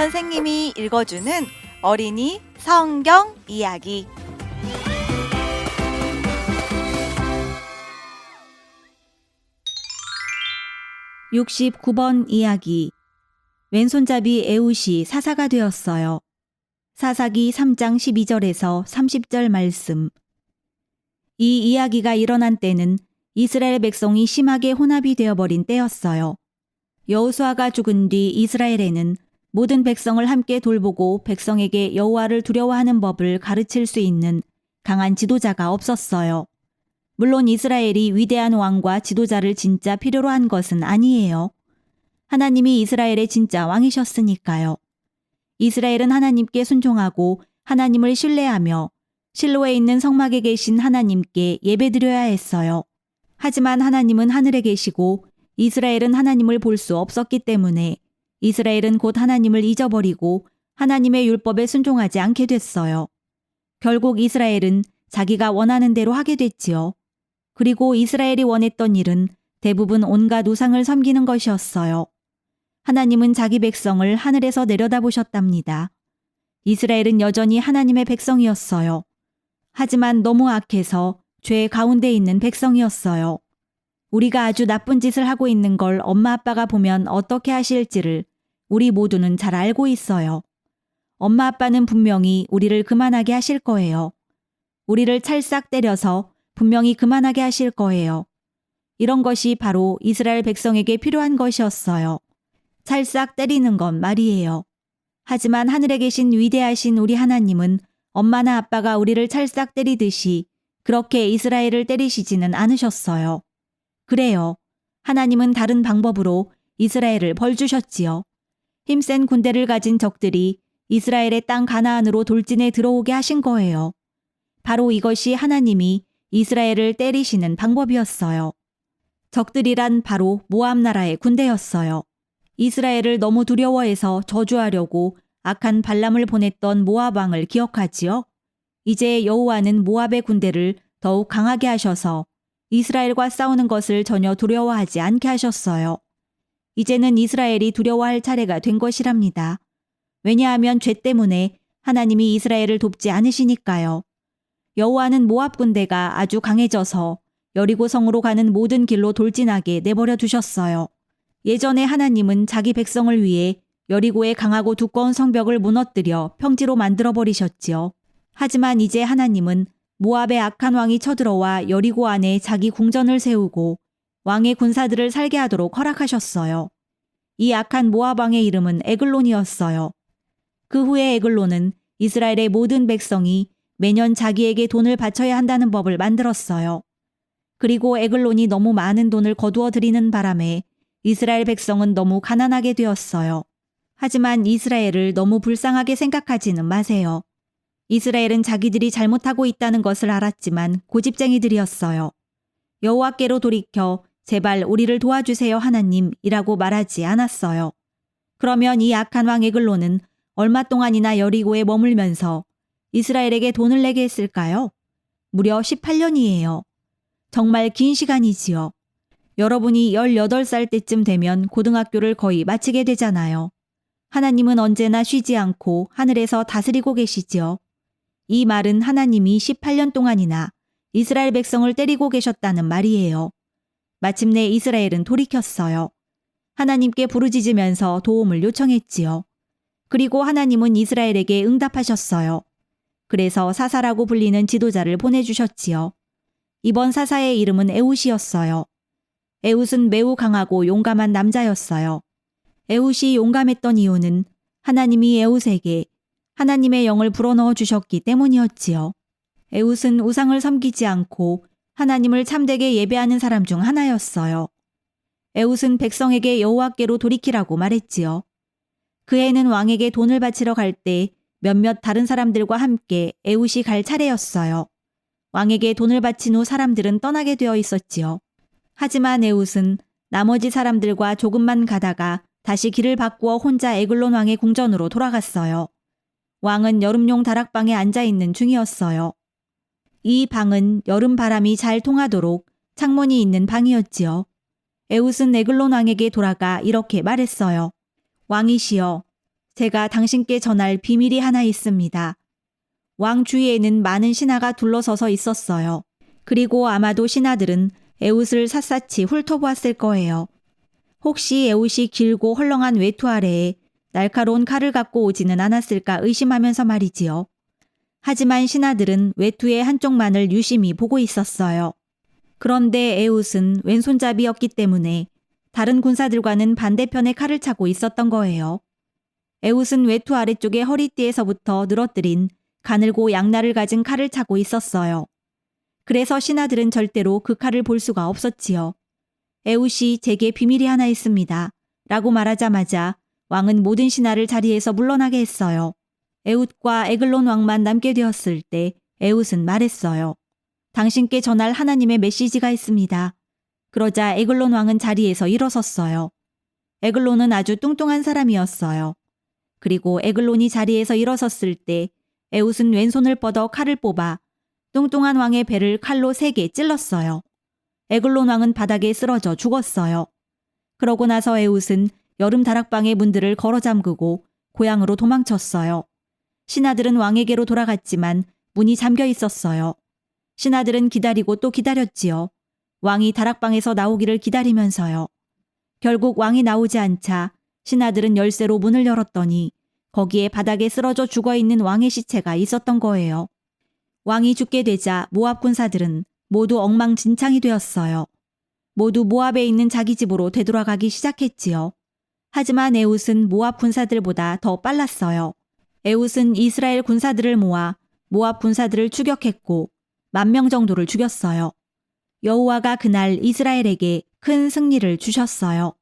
선생님이 읽어주는 어린이 성경 이야기. (69번) 이야기. 왼손잡이 에훗이 사사가 되었어요. 사사기 3장 12절에서 30절 말씀. 이 이야기가 일어난 때는 이스라엘 백성이 심하게 혼합이 되어버린 때였어요. 여호수아가 죽은 뒤 이스라엘에는 모든 백성을 함께 돌보고 백성에게 여호와를 두려워하는 법을 가르칠 수 있는 강한 지도자가 없었어요. 물론 이스라엘이 위대한 왕과 지도자를 진짜 필요로 한 것은 아니에요. 하나님이 이스라엘의 진짜 왕이셨으니까요. 이스라엘은 하나님께 순종하고 하나님을 신뢰하며 실로에 있는 성막에 계신 하나님께 예배드려야 했어요. 하지만 하나님은 하늘에 계시고 이스라엘은 하나님을 볼 수 없었기 때문에 이스라엘은 곧 하나님을 잊어버리고 하나님의 율법에 순종하지 않게 됐어요. 결국 이스라엘은 자기가 원하는 대로 하게 됐지요. 그리고 이스라엘이 원했던 일은 대부분 온갖 우상을 섬기는 것이었어요. 하나님은 자기 백성을 하늘에서 내려다보셨답니다. 이스라엘은 여전히 하나님의 백성이었어요. 하지만 너무 악해서 죄 가운데 있는 백성이었어요. 우리가 아주 나쁜 짓을 하고 있는 걸 엄마 아빠가 보면 어떻게 하실지를 우리 모두는 잘 알고 있어요. 엄마 아빠는 분명히 우리를 그만하게 하실 거예요. 우리를 찰싹 때려서 분명히 그만하게 하실 거예요. 이런 것이 바로 이스라엘 백성에게 필요한 것이었어요. 찰싹 때리는 건 말이에요. 하지만 하늘에 계신 위대하신 우리 하나님은 엄마나 아빠가 우리를 찰싹 때리듯이 그렇게 이스라엘을 때리시지는 않으셨어요. 그래요. 하나님은 다른 방법으로 이스라엘을 벌주셨지요. 힘센 군대를 가진 적들이 이스라엘의 땅 가나안으로 돌진해 들어오게 하신 거예요. 바로 이것이 하나님이 이스라엘을 때리시는 방법이었어요. 적들이란 바로 모압 나라의 군대였어요. 이스라엘을 너무 두려워해서 저주하려고 악한 발람을 보냈던 모압 왕을 기억하지요? 이제 여호와는 모압의 군대를 더욱 강하게 하셔서 이스라엘과 싸우는 것을 전혀 두려워하지 않게 하셨어요. 이제는 이스라엘이 두려워할 차례가 된 것이랍니다. 왜냐하면 죄 때문에 하나님이 이스라엘을 돕지 않으시니까요. 여호와는 모압 군대가 아주 강해져서 여리고 성으로 가는 모든 길로 돌진하게 내버려 두셨어요. 예전에 하나님은 자기 백성을 위해 여리고의 강하고 두꺼운 성벽을 무너뜨려 평지로 만들어버리셨지요. 하지만 이제 하나님은 모압의 악한 왕이 쳐들어와 여리고 안에 자기 궁전을 세우고 왕의 군사들을 살게 하도록 허락하셨어요. 이 악한 모압 왕의 이름은 에글론이었어요. 그 후에 에글론은 이스라엘의 모든 백성이 매년 자기에게 돈을 바쳐야 한다는 법을 만들었어요. 그리고 에글론이 너무 많은 돈을 거두어 들이는 바람에 이스라엘 백성은 너무 가난하게 되었어요. 하지만 이스라엘을 너무 불쌍하게 생각하지는 마세요. 이스라엘은 자기들이 잘못하고 있다는 것을 알았지만 고집쟁이들이었어요. 여호와께로 돌이켜 제발 우리를 도와주세요 하나님이라고 말하지 않았어요. 그러면 이 악한 왕 에글론은 얼마 동안이나 여리고에 머물면서 이스라엘에게 돈을 내게 했을까요? 무려 18년이에요. 정말 긴 시간이지요. 여러분이 18살 때쯤 되면 고등학교를 거의 마치게 되잖아요. 하나님은 언제나 쉬지 않고 하늘에서 다스리고 계시지요. 이 말은 하나님이 18년 동안이나 이스라엘 백성을 때리고 계셨다는 말이에요. 마침내 이스라엘은 돌이켰어요. 하나님께 부르짖으면서 도움을 요청했지요. 그리고 하나님은 이스라엘에게 응답하셨어요. 그래서 사사라고 불리는 지도자를 보내주셨지요. 이번 사사의 이름은 에훗이었어요. 에훗은 매우 강하고 용감한 남자였어요. 에훗이 용감했던 이유는 하나님이 에훗에게 하나님의 영을 불어넣어 주셨기 때문이었지요. 에훗은 우상을 섬기지 않고 하나님을 참되게 예배하는 사람 중 하나였어요. 에훗은 백성에게 여호와께로 돌이키라고 말했지요. 그 해는 왕에게 돈을 바치러 갈 때 몇몇 다른 사람들과 함께 에훗이 갈 차례였어요. 왕에게 돈을 바친 후 사람들은 떠나게 되어 있었지요. 하지만 에훗은 나머지 사람들과 조금만 가다가 다시 길을 바꾸어 혼자 에글론 왕의 궁전으로 돌아갔어요. 왕은 여름용 다락방에 앉아있는 중이었어요. 이 방은 여름 바람이 잘 통하도록 창문이 있는 방이었지요. 에훗은 에글론 왕에게 돌아가 이렇게 말했어요. 왕이시여, 제가 당신께 전할 비밀이 하나 있습니다. 왕 주위에는 많은 신하가 둘러서서 있었어요. 그리고 아마도 신하들은 에웃을 샅샅이 훑어보았을 거예요. 혹시 에웃이 길고 헐렁한 외투 아래에 날카로운 칼을 갖고 오지는 않았을까 의심하면서 말이지요. 하지만 신하들은 외투의 한쪽만을 유심히 보고 있었어요. 그런데 에웃은 왼손잡이였기 때문에 다른 군사들과는 반대편에 칼을 차고 있었던 거예요. 에웃은 외투 아래쪽에 허리띠에서부터 늘어뜨린 가늘고 양날을 가진 칼을 차고 있었어요. 그래서 신하들은 절대로 그 칼을 볼 수가 없었지요. 에웃이 제게 비밀이 하나 있습니다. 라고 말하자마자 왕은 모든 신하를 자리에서 물러나게 했어요. 에웃과 에글론 왕만 남게 되었을 때 에웃은 말했어요. 당신께 전할 하나님의 메시지가 있습니다. 그러자 에글론 왕은 자리에서 일어섰어요. 에글론은 아주 뚱뚱한 사람이었어요. 그리고 에글론이 자리에서 일어섰을 때 에웃은 왼손을 뻗어 칼을 뽑아 뚱뚱한 왕의 배를 칼로 3개 찔렀어요. 에글론 왕은 바닥에 쓰러져 죽었어요. 그러고 나서 에웃은 여름 다락방의 문들을 걸어 잠그고 고향으로 도망쳤어요. 신하들은 왕에게로 돌아갔지만 문이 잠겨 있었어요. 신하들은 기다리고 또 기다렸지요. 왕이 다락방에서 나오기를 기다리면서요. 결국 왕이 나오지 않자 신하들은 열쇠로 문을 열었더니 거기에 바닥에 쓰러져 죽어있는 왕의 시체가 있었던 거예요. 왕이 죽게 되자 모압 군사들은 모두 엉망진창이 되었어요. 모두 모압에 있는 자기 집으로 되돌아가기 시작했지요. 하지만 에웃은 모압 군사들보다 더 빨랐어요. 에웃은 이스라엘 군사들을 모아 모압 군사들을 추격했고 10,000명 정도를 죽였어요. 여호와가 그날 이스라엘에게 큰 승리를 주셨어요.